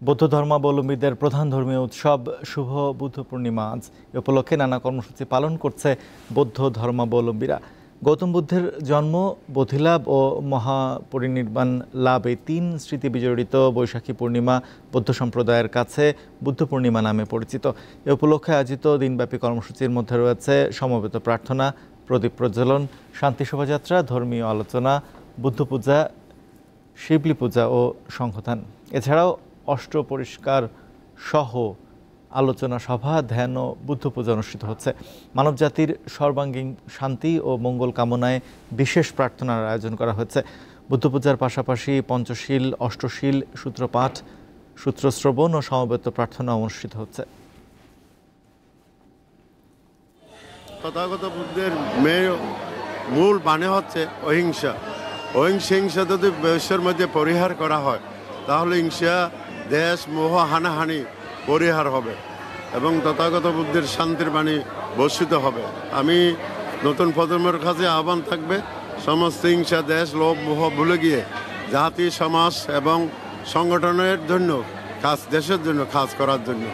বৌদ্ধ ধর্মাবলম্বীদের প্রধান ধর্মীয় উৎসব শুভ বুদ্ধ পূর্ণিমা আজ। এ উপলক্ষে নানা কর্মসূচি পালন করছে বৌদ্ধ ধর্মাবলম্বীরা। গৌতম বুদ্ধের জন্ম, বোধিলাভ ও মহাপরিনির্বাণ লাভ এই তিন স্মৃতি বিজড়িত বৈশাখী পূর্ণিমা বৌদ্ধ সম্প্রদায়ের কাছে বুদ্ধ পূর্ণিমা নামে পরিচিত। এ উপলক্ষে আয়োজিত দিনব্যাপী কর্মসূচির মধ্যে রয়েছে সমবেত প্রার্থনা, প্রদীপ প্রজ্বলন, শান্তি শোভাযাত্রা, ধর্মীয় আলোচনা, বুদ্ধ পূজা, শিবলি পূজা ও সংঘদান। এছাড়াও অষ্ট পরিষ্কার সহ আলোচনা সভা, ধ্যান ও বুদ্ধ পূজা অনুষ্ঠিত হচ্ছে। মানবজাতির সর্বাঙ্গীন শান্তি ও মঙ্গল কামনায় বিশেষ প্রার্থনার আয়োজন করা হয়েছে। বুদ্ধ পূজার পাশাপাশি পঞ্চশীল, অষ্টশীল, সূত্রপাঠ, সূত্রশ্রবণ ও সমবেত প্রার্থনা অনুষ্ঠিত হচ্ছে। তথাগত বুদ্ধের মূল বাণী হচ্ছে অহিংসা। হিংসা যদি বিশ্বের মধ্যে পরিহার করা হয় তাহলে হিংসা, দেশ, মোহ, হানাহানি পরিহার হবে এবং তথাগত বুদ্ধের শান্তির বাণী বর্ষিত হবে। আমি নতুন প্রজন্মের কাছে আহ্বান থাকবে সমস্ত হিংসা, দেশ, লোভ, মোহ ভুলে গিয়ে জাতি, সমাজ এবং সংগঠনের জন্য দেশের জন্য কাজ করার জন্য।